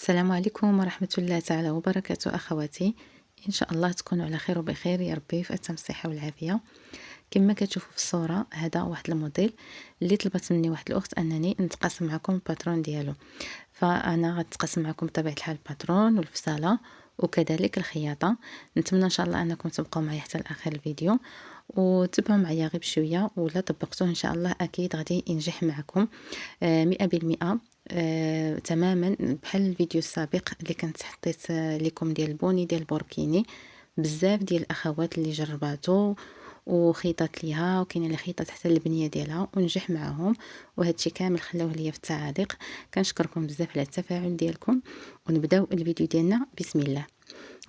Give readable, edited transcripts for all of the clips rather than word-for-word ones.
السلام عليكم ورحمة الله تعالى وبركاته أخواتي. إن شاء الله تكونوا على خير وبخير يا ربي في أتم الصحة والعافية. كما كتشوفوا في الصورة هذا واحد الموديل اللي طلبت مني واحد الأخت أنني نتقاسم معكم الباترون ديالو، فأنا غنتقاسم معكم بطبيعة الحال الباترون والفصالة وكذلك الخياطة. نتمنى إن شاء الله أنكم تبقوا معي حتى لآخر الفيديو وتبعوا معايا غير بشوية، ولا طبقتوه إن شاء الله أكيد غادي ينجح معكم 100%. تماما بحال الفيديو السابق اللي كنت حطيت لكم ديال البوني ديال بوركيني. بزاف ديال الاخوات اللي جرباتو وخيطات ليها، وكاين اللي خيطات حتى البنيه ديالها ونجح معاهم، وهذا الشيء كامل خلاوه ليا في التعاليق. كنشكركم بزاف على التفاعل ديالكم، ونبداو الفيديو ديالنا بسم الله.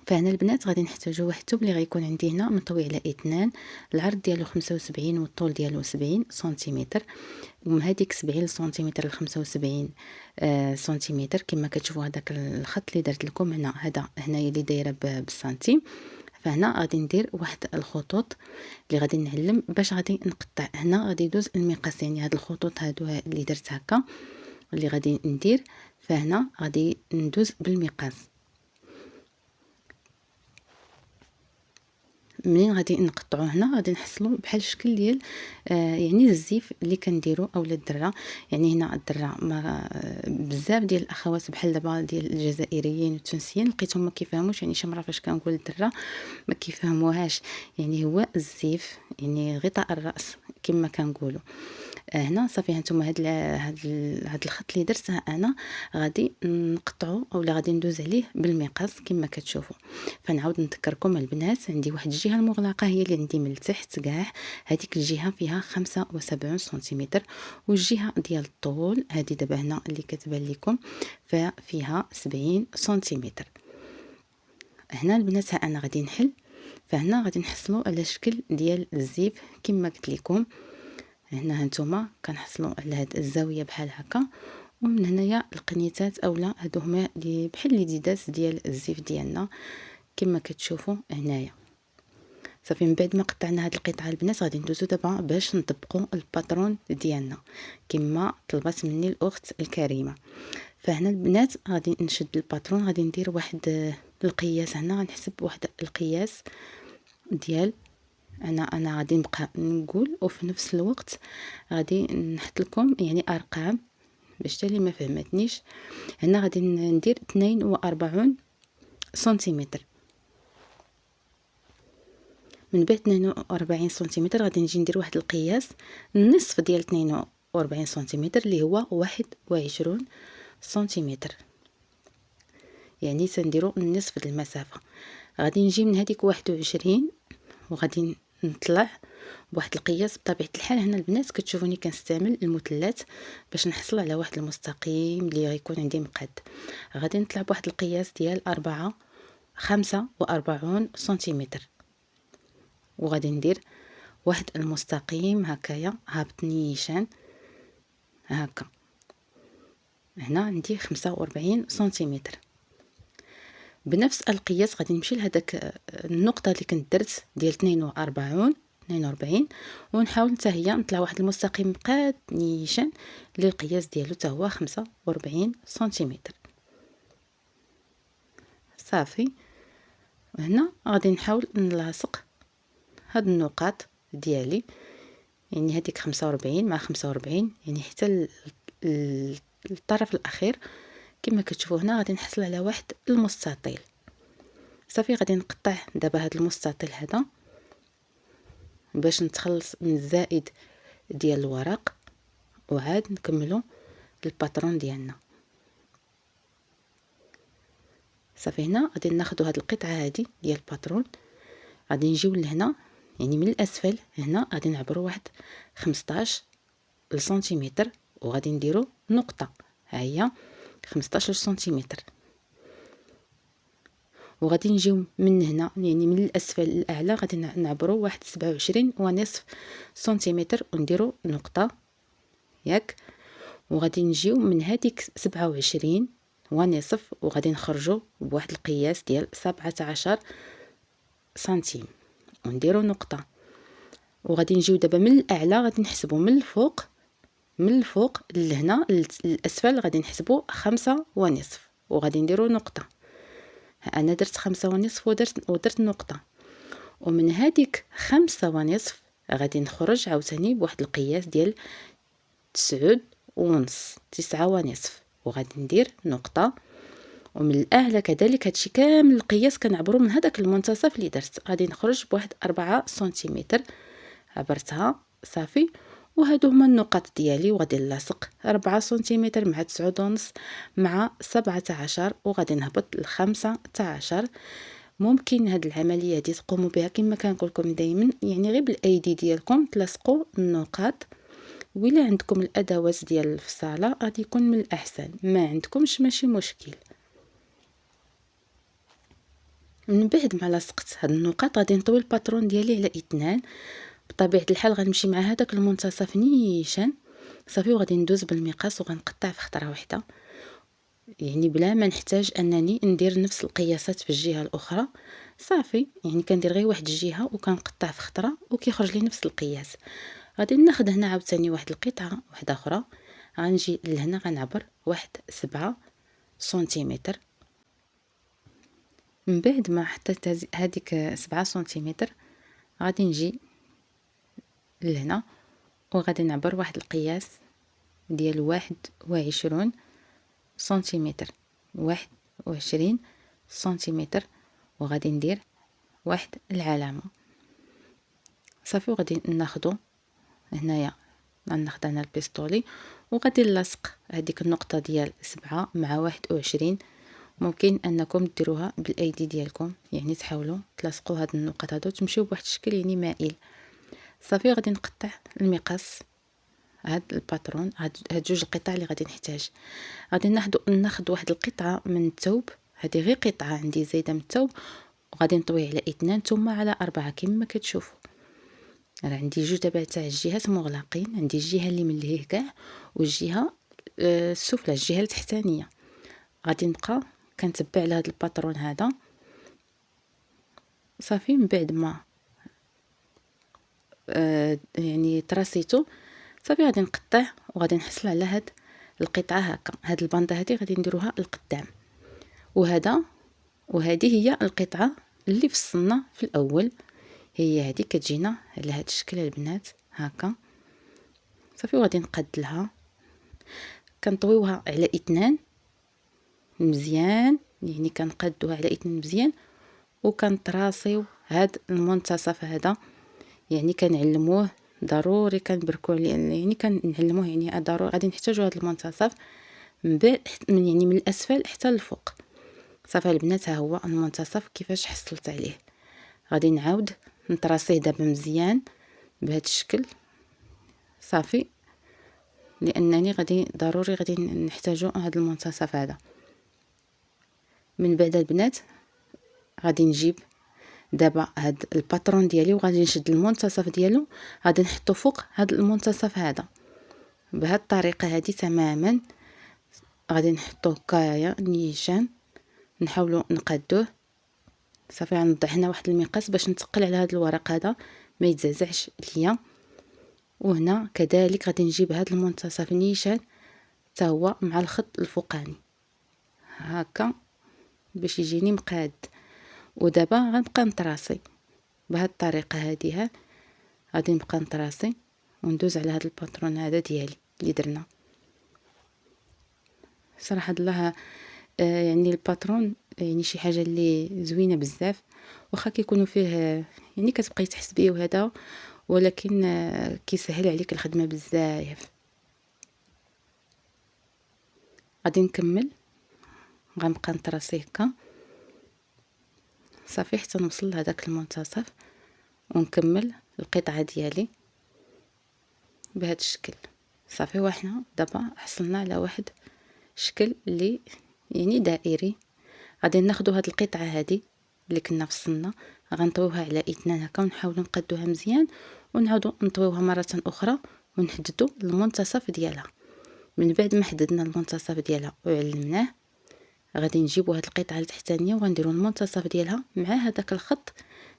فهنا البنات غادي نحتاجو واحد الثوب اللي غيكون عندي هنا مطوي على 2، العرض ديالو 75 والطول ديالو 70 سنتيمتر، ومن هذيك 70 سنتيمتر ل 75 سنتيمتر. كما كتشوفوا هذاك الخط اللي درت لكم هنا، هذا هنايا اللي دايره بالسنتيم. فهنا غادي ندير واحد الخطوط اللي غادي نعلم باش غادي نقطع. هنا غادي يدوز المقاس، يعني هاد الخطوط هادو اللي درت هكا اللي غادي ندير، فهنا غادي ندوز بالمقاس. منين غادي نقطعو هنا غادي نحصلوا بحال الشكل ديال يعني الزيف اللي كنديرو اولا الدره. يعني هنا الدره ما بزاف ديال الاخوات بحال دابا ديال الجزائريين والتونسيين لقيتهم ما كيفهموش، يعني شي مره فاش كنقول الدره ما كيفهموهاش. يعني هو الزيف، يعني غطاء الراس كما كنقولوا. هنا صافي هانتوما هاد الخط اللي درته انا غادي نقطعو اولا غادي ندوز عليه بالمقاس كما كتشوفوا. فنعاود نذكركم البنات، عندي واحد الجهه المغلقه هي اللي عندي من التحت كاع، هذيك الجهه فيها 75 سنتيمتر، والجهه ديال الطول هذه دابا هنا اللي كتبان لكم ففيها 70 سنتيمتر. هنا البنات انا غادي نحل، فهنا غادي نحصلوا على شكل ديال الزيف كما قلت لكم. هنا هانتوما كنحصلوا على هاد الزاويه بحال هكا، ومن هنايا القنيتات اولا هادو هما اللي بحال اليديدات ديال الزيف ديالنا كما كتشوفوا هنايا. صافي من بعد ما قطعنا هاد القطعه البنات غادي ندوزو دابا باش نطبقوا الباترون ديالنا كما طلبت مني الاخت الكريمه. فهنا البنات غادي نشد الباترون، غادي ندير واحد القياس. هنا غنحسب واحد القياس ديال انا غادي نبقى نقول، وفي نفس الوقت غادي نحط لكم يعني ارقام باش حتى اللي ما فهمتنيش. هنا غادي ندير 42 سنتيمتر. من بعد 42 سنتيمتر غادي نجي ندير واحد القياس النصف ديال 42 سنتيمتر اللي هو 21 سنتيمتر، يعني سنديرو النصف ديال المسافه. غادي نجي من هذيك 21 وغادي نطلع بواحد القياس. بطبيعه الحال هنا البنات كتشوفوني كنستعمل المثلث باش نحصل على واحد المستقيم اللي غيكون عندي مقاد. غادي نطلع بواحد القياس ديال 45 سنتيمتر، وغادي ندير واحد المستقيم هكايا هابط نيشان هكا. هنا عندي 45 سنتيمتر. بنفس القياس غادي نمشي لهداك النقطه اللي كنت درت ديال 42 ونحاول حتى هي نطلع واحد المستقيم مقاد نيشان اللي القياس ديالو حتى هو 45 سنتيمتر. صافي هنا غادي نحاول نلاصق هاد النقاط ديالي، يعني هذيك 45 مع 45 يعني حتى الطرف الاخير كما كتشوفوا. هنا غادي نحصل على واحد المستطيل. صافي غادي نقطع دابا هاد المستطيل هذا باش نتخلص من الزائد ديال الورق، وعاد نكملوا الباترون ديالنا. صافي هنا غادي ناخذوا هاد القطعه هذه ديال الباترون، غادي نجيو لهنا يعني من الاسفل هنا غادي نعبروا واحد 15 سنتيمتر، وغادي نديروا نقطه ها هي 15 سنتيمتر. وغادي نجيو من هنا يعني من الاسفل للاعلى غادي نعبروا واحد 27 ونصف سنتيمتر ونديروا نقطه ياك. وغادي نجيو من هذيك 27 ونصف وغادي نخرجوا بواحد القياس ديال 17 سنتيم ونديروا نقطه. وغادي نجيو دابا من الاعلى غادي نحسبوا من الفوق لهنا للاسفل غادي نحسبوا 5 ونصف وغادي نديرو نقطة. انا درت 5 ونصف ودرت نقطة، ومن هذيك 5 ونصف غادي نخرج عاوتاني بواحد القياس ديال 9 ونص، 9 ونصف، وغادي ندير نقطة. ومن الاعلى كذلك هادشي كامل القياس كنعبرو من هذاك المنتصف اللي درت، غادي نخرج بواحد 4 سنتيمتر، عبرتها صافي. وهادو هما النقاط ديالي، وغادي نلاصق 4 سنتيمتر مع 9 ونص مع 17، وغادي نهبط ل15. ممكن هاد العمليه هادي تقوموا بها كما كنقول لكم دائما، يعني غير بالايدي ديالكم تلصقوا النقاط. وإلا عندكم الادوات ديال الفصاله غادي يكون من الاحسن، ما عندكمش ماشي مشكل. من بعد ما لصقت هاد النقاط غادي نطوي الباترون ديالي على 2. بطبيعه الحال غنمشي مع هذاك المنتصف نيشان صافي، وغادي ندوز بالمقاس وغنقطع في خطره واحده، يعني بلا ما نحتاج انني ندير نفس القياسات في الجهه الاخرى. صافي يعني كندير غير واحد الجهه وكنقطع في خطره وكيخرج لي نفس القياس. غادي ناخذ هنا عاوتاني واحد القطعه واحده اخرى، غنجي لهنا غنعبر واحد 7 سنتيمتر. من بعد ما حطيت هذيك 7 سنتيمتر غادي نجي لهنا وغادي نعبر واحد القياس ديال 21 سنتيمتر، 21 سنتيمتر، وغادي ندير واحد العلامه صافي. وغادي ناخدو هنايا غناخد انا البيستولي وغادي نلصق هذيك النقطه ديال 7 مع 21. ممكن انكم ديروها بالايدي ديالكم، يعني تحاولوا تلصقوا هاد النقط هادو تمشيو بواحد الشكل يعني مائل. صافي غادي نقطع المقاس هاد الباترون، هاد جوج القطع اللي غادي نحتاج. غادي ناخد واحد القطعه من الثوب، هذه غير قطعه عندي زايده من الثوب، وغادي نطوي على 2 ثم على 4 كما كتشوفوا. راه عندي جوج دابا تاع الجهات مغلقين، عندي الجهه اللي من لهيه كاع والجهه السفلى، الجهه التحتانيه. غادي نبقى كنتبع على هذا الباترون هذا صافي. من بعد ما يعني تراسيتو صافي غادي نقطع وغادي نحصل على هاد القطعه هكا. هاد البانده هذه غادي نديروها لقدام، وهذه هي القطعه اللي فصلنا في الاول، هي هذه كتجينا على هذا الشكل البنات هكا صافي. وغادي نقاد لها كنطويوها على 2 مزيان، يعني كنقادوها على 2 مزيان وكنطراسيو هاد المنتصف هذا، يعني كنعلموه ضروري كنبركو عليه، يعني كنعلموه يعني ضروري غادي نحتاجو هاد المنتصف من بعد يعني من الاسفل حتى الفوق. صافي البنات ها هو المنتصف كيفاش حصلت عليه. غادي نعاود نطراسيه دابا مزيان بهذا الشكل صافي، لانني ضروري غادي نحتاجو هذا المنتصف هذا. من بعد البنات غادي نجيب دابا هاد الباترون ديالي وغادي نشد المنتصف ديالو، غادي نحطو فوق هاد المنتصف هذا بهاد الطريقه هذه تماما. غادي نحطوه هكايا نيشان، نحاولوا نقادوه صافي. غنوضع هنا واحد المقاس باش نتقل على هاد الورق هذا ما يتزعزعش ليا. وهنا كذلك غادي نجيب هاد المنتصف نيشان حتى هو مع الخط الفوقاني هكا باش يجيني مقاد. ودابا غنبقى نطراسي بهاد الطريقه هذه، غادي نبقى نطراسي وندوز على هاد الباترون هذا ديالي اللي درنا. صراحه الله يعني الباترون يعني شي حاجه اللي زوينه بزاف، واخا كيكونوا فيه يعني كتبقاي تحسبيه وهذا، ولكن كيسهل عليك الخدمه بزاف. غادي نكمل غنبقى نطراسي هكا صافي حتى نوصل لهداك المنتصف ونكمل القطعه ديالي بهذا الشكل صافي. وحنا دابا حصلنا على واحد شكل اللي يعني دائري. غادي ناخذوا هاد القطعه هذه اللي كنا فصلنا، غنطويوها على 2 هكا ونحاولوا نقادوها مزيان ونعاودوا نطويوها مره اخرى ونحددوا المنتصف ديالها. من بعد ما حددنا المنتصف ديالها وعلمناه غادي نجيبوا هاد القطعه التحتانيه وغنديروا المنتصف ديالها مع هذاك الخط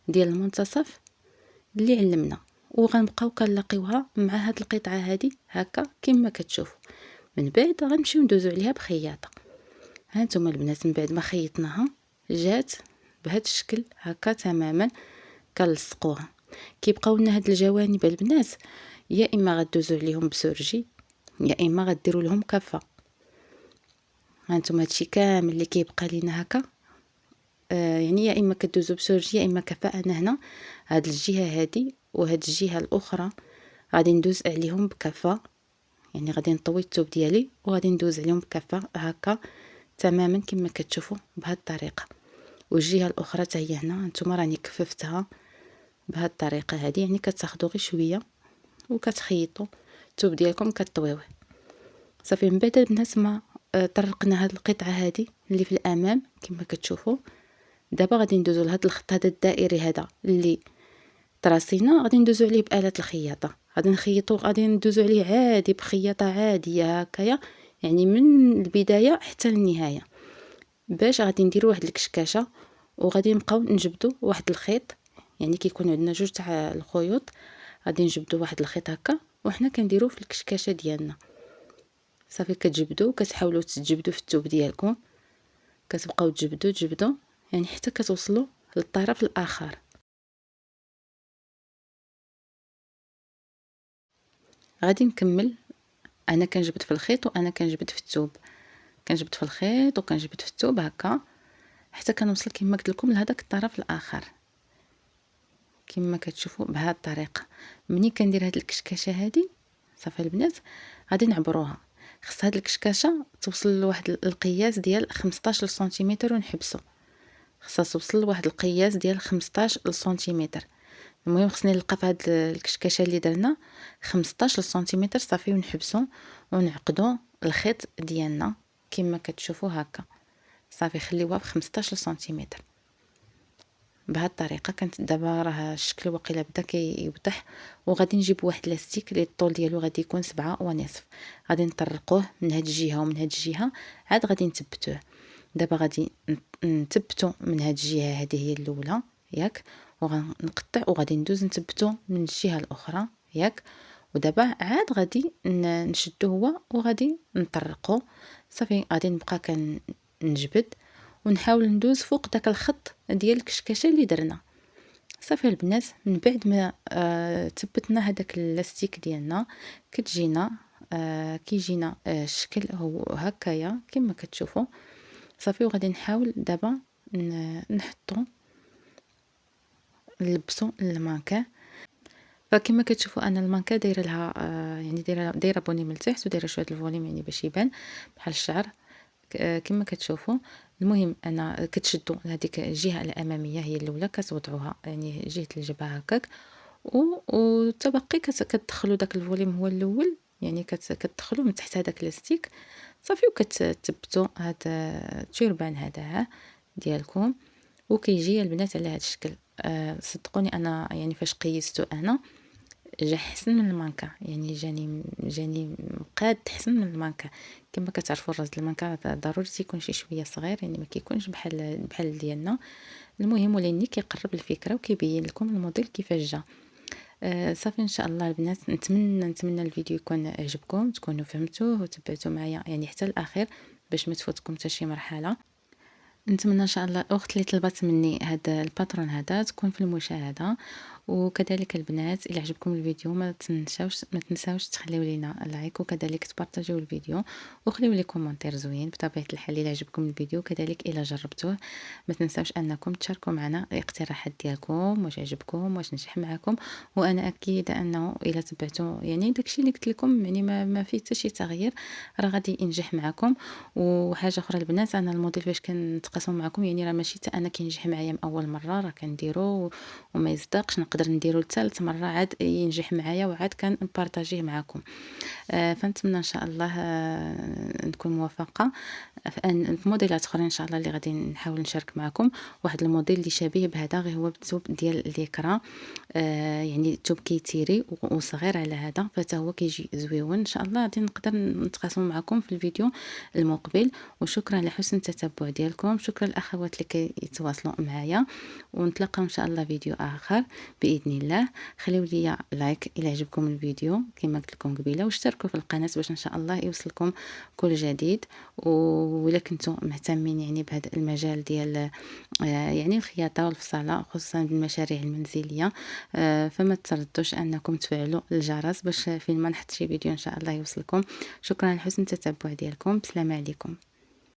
ديال المنتصف اللي علمنا، وغنبقاو كنلاقيوها مع هاد القطعه هذه هكا كما كتشوفوا. من بعد غنمشيو ندوزو عليها بخياطه ها نتوما البنات من بعد ما خيطناها جات بهذا الشكل هكا تماما. كنلصقوها. كيبقاو لنا هاد الجوانب البنات يا اما غدوزو عليهم بسورجي يا اما غديروا لهم كفه. ها نتوما هادشي كامل اللي كيبقى لينا هكا يعني يا اما كدوزو بسورجي يا اما كفه. انا هنا هاد الجهه هادي وهاد الجهه الاخرى غادي ندوز عليهم بكفه، يعني غادي نطوي الثوب ديالي وغادي ندوز عليهم بكفه هكا تماما كما كتشوفوا بهذه الطريقه. والجهه الاخرى حتى هي هنا نتوما راني كففتها بهذه الطريقه هذه، يعني كتاخذوا غير شويه وكتخيطوا الثوب ديالكم كطويوه صافي. من بعد البنات ما طرقنا هذه القطعه هذه اللي في الامام كما كتشوفوا. دابا غادي ندوزو لهذا الخط هذا الدائري هذا اللي تراسينا، غادي ندوزو عليه بآلة الخياطه. غادي نخيطو غادي ندوزو عليه عادي بخياطه عاديه هكايا، يعني من البدايه حتى للنهايه، باش غادي نديرو واحد الكشكاشه وغادي نبقاو نجبدو واحد الخيط. يعني كيكون عندنا جوج تاع الخيوط غادي نجبدو واحد الخيط هكا وحنا كنديروه في الكشكاشه ديالنا صافي. كتجبدو كتحاولوا تجبدوا في الثوب ديالكم، كتبقاو تجبدوا يعني حتى كتوصلوا للطرف الاخر. غادي نكمل. انا كنجبد في الخيط وانا كنجبد في الثوب، كنجبد في الخيط وكنجبد في الثوب هكا حتى كنوصل كما قلت لكم لهداك الطرف الاخر كما كتشوفوا بهذه الطريقه. ملي كندير هاد الكشكاشه هذه صافي البنات غادي نعبروها. خص هاد الكشكاشه توصل لواحد القياس ديال 15 سنتيمتر ونحبسو. خصها توصل لواحد القياس ديال 15 سنتيمتر. المهم خصني نلقى في هاد الكشكاشه اللي درنا 15 سنتيمتر صافي ونحبسو ونعقدو الخيط ديالنا كما كتشوفوا هكا صافي. خليوها ب 15 سنتيمتر بهذه الطريقه. كانت دابا راه الشكل واقيلا بدا كيوضح. وغادي نجيب واحد لاستيك اللي الطول ديالو غادي يكون 7.5. غادي نطرقوه من هاد الجهه ومن هاد الجهه عاد غادي نثبتوه. دابا غادي نثبتو من هاد الجهه هذه هي الاولى ياك، وغنقطع وغادي ندوز نثبتو من الجهه الاخرى ياك. ودابا عاد غادي نشدو هو وغادي نطرقو صافي. غادي نبقى كنجبد ونحاول ندوز فوق داك الخط ديال الكشكاشه اللي درنا صافي البنات. من بعد ما ثبتنا هذاك اللاستيك ديالنا كتجينا كيجينا الشكل هو هكايا كما كتشوفوا صافي. وغادي نحاول دابا نحطو نلبسو المانكا. فكما كتشوفوا انا المانكا دايره لها يعني دايره بوني من التحت ودايره شويه الفوليم يعني باش يبان بحال الشعر كما كتشوفوا. المهم انا كتشدوا هذيك الجهه الاماميه هي الاولى كتوضعوها يعني جهه الجبهه هكاك وتبقي كتدخلوا داك الفوليم هو الاول يعني كتدخلوا من تحت هذاك اللاستيك صافي. وكتثبتوا هذا التيربان هذا ديالكم وكيجي البنات على هذا الشكل. صدقوني انا يعني فاش قيستو انا جا حسن من المانكا، يعني جاني مقاد حسن من المانكا. كما كتعرفوا الراس المانكا ضروري تيكون شي شويه صغير يعني ما كيكونش بحال ديالنا. المهم ولاني كيقرب الفكره وكيبين لكم الموديل كيفاش جا. صافي ان شاء الله البنات نتمنى الفيديو يكون عجبكم تكونوا فهمتوه وتبعتوا معايا يعني حتى الاخر باش ما تفوتكم حتى شي مرحله. نتمنى ان شاء الله الاخت اللي طلبت مني هذا الباترون هذا تكون في المشاهده. وكذلك البنات الى عجبكم الفيديو ما تنساوش تخليو لينا لايك وكذلك تبارطاجيو الفيديو وخليو لي كومونتير زوين بطبيعه الحال الى عجبكم الفيديو. كذلك الى جربتوه ما تنساوش انكم تشاركوا معنا الاقتراحات ديالكم واش عجبكم واش نجح معكم. وانا اكيده انه الى تبعتوا يعني داكشي اللي قلت لكم يعني ما فيه حتى شي تغيير راه غادي ينجح معكم. وحاجه اخرى البنات انا الموديل فاش كنتقاسم معكم يعني راه ماشي حتى انا كينجح معايا من اول مره راه كنديرو وما يصدقش نقدر نديرو لثالث مره عاد ينجح معايا وعاد كنبارطاجيه معكم. فنتمنى ان شاء الله نكون موفقه في موديلات اخرين ان شاء الله اللي غادي نحاول نشارك معكم. واحد الموديل اللي شبيه بهذا غير هو بالثوب ديال الليكرا يعني الثوب كيتيري وصغير على هذا فتا هو كيجي زويون. ان شاء الله غادي نقدر نتقاسم معكم في الفيديو المقبل. وشكرا لحسن التتبع ديالكم. شكرا الاخوات اللي كيتواصلوا معايا ونتلاقاو ان شاء الله فيديو اخر بإذن الله. خليو ليا لايك إلا عجبكم الفيديو كما قلت لكم قبيله، واشتركوا في القناة باش إن شاء الله يوصلكم كل جديد. وإلا كنتم مهتمين يعني بهذا المجال ديال يعني الخياطة والفصالة خصوصا بالمشاريع المنزلية، فما تردوش أنكم تفعلوا الجرس باش فين ما نحط شي فيديو إن شاء الله يوصلكم. شكرا لحسن التتبع ديالكم. بسلام عليكم.